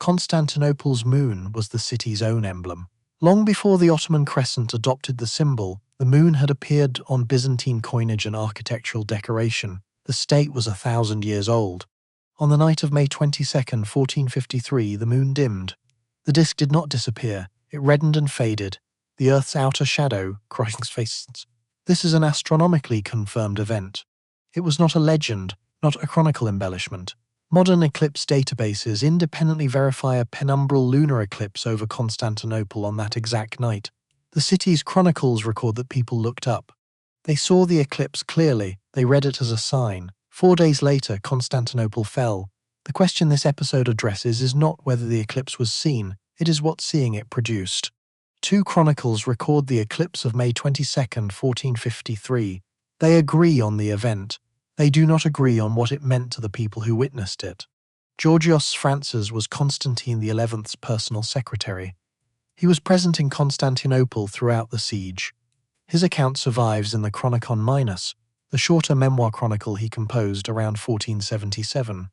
Constantinople's moon was the city's own emblem. Long before the Ottoman crescent adopted the symbol, the moon had appeared on Byzantine coinage and architectural decoration. The state was 1,000 years old. On the night of May 22nd, 1453, the moon dimmed. The disk did not disappear. It reddened and faded. The Earth's outer shadow, Chronikons. This is an astronomically confirmed event. It was not a legend, not a chronicle embellishment. Modern eclipse databases independently verify a penumbral lunar eclipse over Constantinople on that exact night. The city's chronicles record that people looked up. They saw the eclipse clearly. They read it as a sign. 4 days later, Constantinople fell. The question this episode addresses is not whether the eclipse was seen, it is what seeing it produced. 2 chronicles record the eclipse of May 22nd, 1453. They agree on the event. They do not agree on what it meant to the people who witnessed it. Georgios Sphrantzes was Constantine XI's personal secretary. He was present in Constantinople throughout the siege. His account survives in the Chronikon Minus, the shorter memoir chronicle he composed around 1477.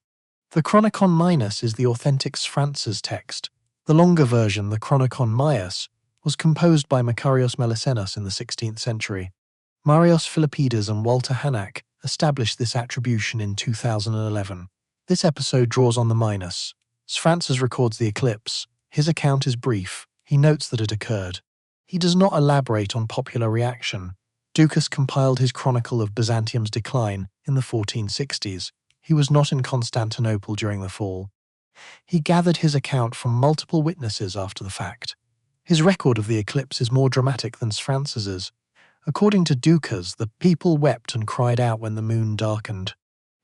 The Chronikon Minus is the authentic Sphrantzes text. The longer version, the Chronikon Maius, was composed by Makarios Melissenus in the 16th century. Marios Philippides and Walter Hanak established this attribution in 2011. This episode draws on the Minus. Sphrantzes records the eclipse. His account is brief. He notes that it occurred. He does not elaborate on popular reaction. Doukas compiled his chronicle of Byzantium's decline in the 1460s. He was not in Constantinople during the fall. He gathered his account from multiple witnesses after the fact. His record of the eclipse is more dramatic than Sphrantzes's. According to Doukas, the people wept and cried out when the moon darkened.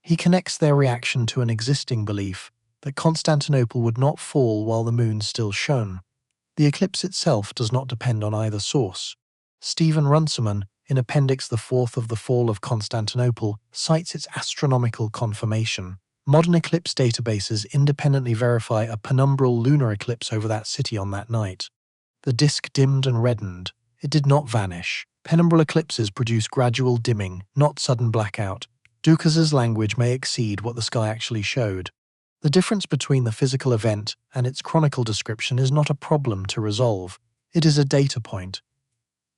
He connects their reaction to an existing belief that Constantinople would not fall while the moon still shone. The eclipse itself does not depend on either source. Stephen Runciman, in Appendix 4 of The Fall of Constantinople, cites its astronomical confirmation. Modern eclipse databases independently verify a penumbral lunar eclipse over that city on that night. The disk dimmed and reddened. It did not vanish. Penumbral eclipses produce gradual dimming, not sudden blackout. Doukas' language may exceed what the sky actually showed. The difference between the physical event and its chronicle description is not a problem to resolve. It is a data point.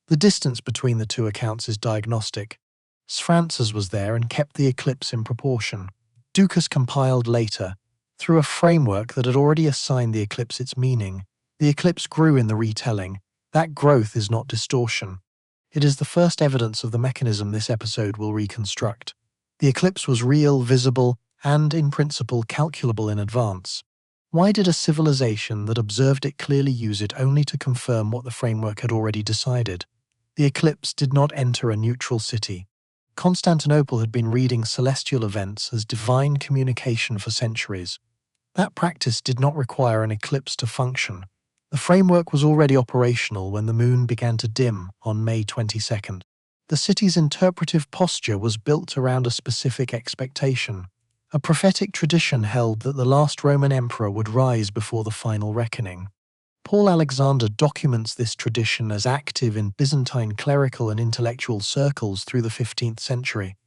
The distance between the two accounts is diagnostic. Sphrantzes was there and kept the eclipse in proportion. Doukas compiled later, through a framework that had already assigned the eclipse its meaning. The eclipse grew in the retelling. That growth is not distortion. It is the first evidence of the mechanism this episode will reconstruct. The eclipse was real, visible, and, in principle, calculable in advance. Why did a civilization that observed it clearly use it only to confirm what the framework had already decided? The eclipse did not enter a neutral city. Constantinople had been reading celestial events as divine communication for centuries. That practice did not require an eclipse to function. The framework was already operational when the moon began to dim on May 22nd. The city's interpretive posture was built around a specific expectation. A prophetic tradition held that the last Roman emperor would rise before the final reckoning. Paul Alexander documents this tradition as active in Byzantine clerical and intellectual circles through the 15th century.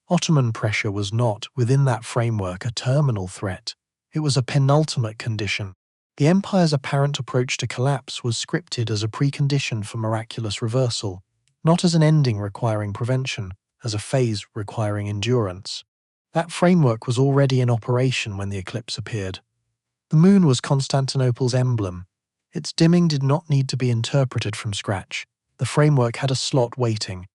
Ottoman pressure was not, within that framework, a terminal threat. It was a penultimate condition. The empire's apparent approach to collapse was scripted as a precondition for miraculous reversal, not as an ending requiring prevention, as a phase requiring endurance. That framework was already in operation when the eclipse appeared. The moon was Constantinople's emblem. Its dimming did not need to be interpreted from scratch. The framework had a slot waiting.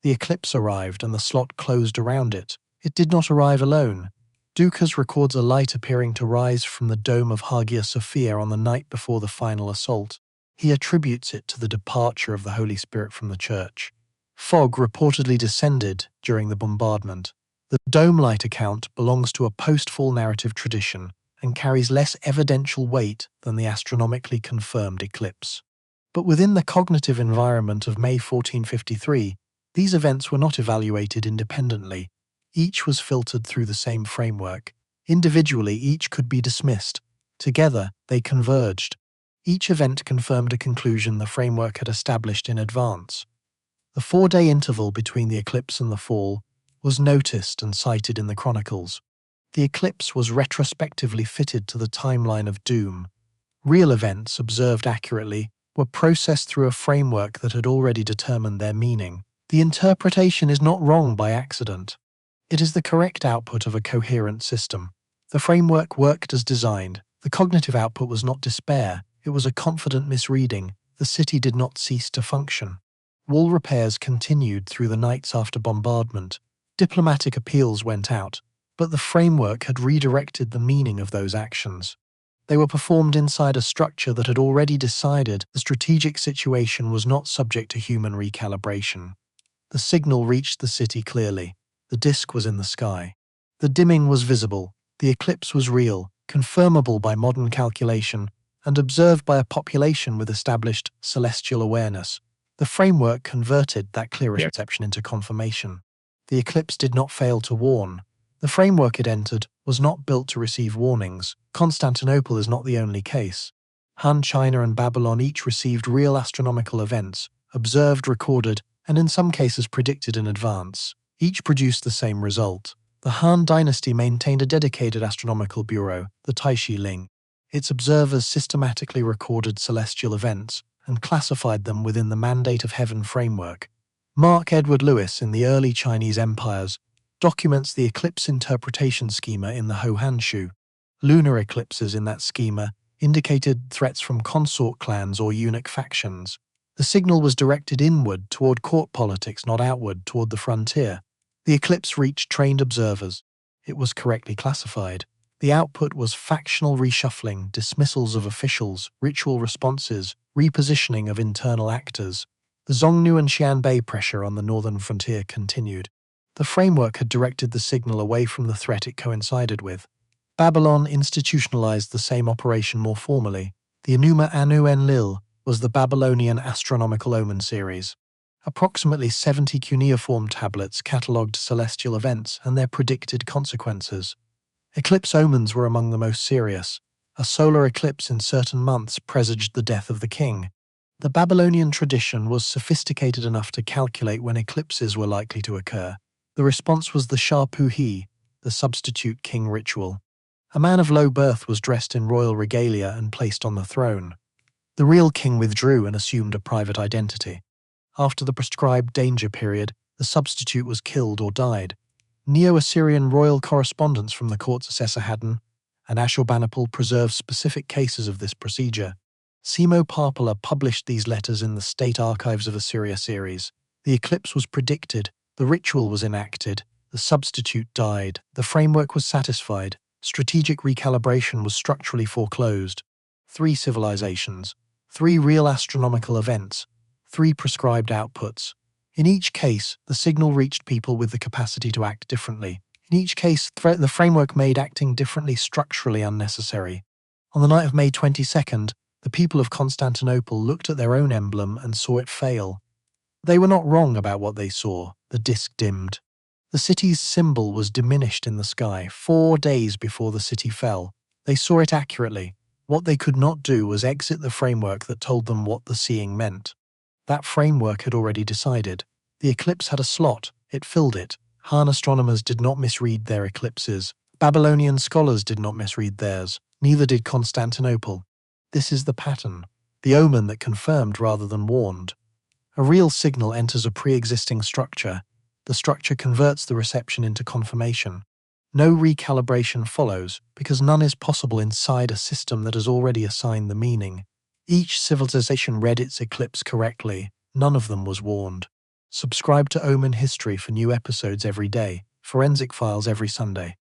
The eclipse arrived and the slot closed around it. It did not arrive alone. Doukas records a light appearing to rise from the dome of Hagia Sophia on the night before the final assault. He attributes it to the departure of the Holy Spirit from the church. Fog reportedly descended during the bombardment. The dome light account belongs to a post-fall narrative tradition and carries less evidential weight than the astronomically confirmed eclipse. But within the cognitive environment of May 1453, these events were not evaluated independently. Each was filtered through the same framework. Individually, each could be dismissed. Together, they converged. Each event confirmed a conclusion the framework had established in advance. The 4-day interval between the eclipse and the fall was noticed and cited in the chronicles. The eclipse was retrospectively fitted to the timeline of doom. Real events, observed accurately, were processed through a framework that had already determined their meaning. The interpretation is not wrong by accident. It is the correct output of a coherent system. The framework worked as designed. The cognitive output was not despair, it was a confident misreading. The city did not cease to function. Wall repairs continued through the nights after bombardment. Diplomatic appeals went out, but the framework had redirected the meaning of those actions. They were performed inside a structure that had already decided the strategic situation was not subject to human recalibration. The signal reached the city clearly. The disk was in the sky. The dimming was visible. The eclipse was real, confirmable by modern calculation, and observed by a population with established celestial awareness. The framework converted that clear reception into confirmation. The eclipse did not fail to warn. The framework it entered was not built to receive warnings. Constantinople is not the only case. Han, China, and Babylon each received real astronomical events, observed, recorded, and in some cases predicted in advance. Each produced the same result. The Han dynasty maintained a dedicated astronomical bureau, the Taishi Ling. Its observers systematically recorded celestial events and classified them within the Mandate of Heaven framework. Mark Edward Lewis in the early Chinese empires documents the eclipse interpretation schema in the Hohanshu. Lunar eclipses in that schema indicated threats from consort clans or eunuch factions. The signal was directed inward toward court politics, not outward toward the frontier. The eclipse reached trained observers. It was correctly classified. The output was factional reshuffling, dismissals of officials, ritual responses, repositioning of internal actors. The Xiongnu and Xianbei pressure on the northern frontier continued. The framework had directed the signal away from the threat it coincided with. Babylon institutionalized the same operation more formally. The Enuma Anu Enlil was the Babylonian astronomical omen series. Approximately 70 cuneiform tablets catalogued celestial events and their predicted consequences. Eclipse omens were among the most serious. A solar eclipse in certain months presaged the death of the king. The Babylonian tradition was sophisticated enough to calculate when eclipses were likely to occur. The response was the Shah-Puhi, the substitute king ritual. A man of low birth was dressed in royal regalia and placed on the throne. The real king withdrew and assumed a private identity. After the prescribed danger period, the substitute was killed or died. Neo-Assyrian royal correspondence from the courts of Esarhaddon and Ashurbanipal preserve specific cases of this procedure. Simo Parpala published these letters in the State Archives of Assyria series. The eclipse was predicted, the ritual was enacted, the substitute died, the framework was satisfied, strategic recalibration was structurally foreclosed. 3 civilizations, 3 real astronomical events, 3 prescribed outputs. In each case, the signal reached people with the capacity to act differently. In each case, the framework made acting differently structurally unnecessary. On the night of May 22nd, the people of Constantinople looked at their own emblem and saw it fail. They were not wrong about what they saw. The disk dimmed. The city's symbol was diminished in the sky 4 days before the city fell. They saw it accurately. What they could not do was exit the framework that told them what the seeing meant. That framework had already decided. The eclipse had a slot. It filled it. Han astronomers did not misread their eclipses. Babylonian scholars did not misread theirs. Neither did Constantinople. This is the pattern. The omen that confirmed rather than warned. A real signal enters a pre-existing structure. The structure converts the reception into confirmation. No recalibration follows, because none is possible inside a system that has already assigned the meaning. Each civilization read its eclipse correctly. None of them was warned. Subscribe to Omen History for new episodes every day. Forensic Files every Sunday.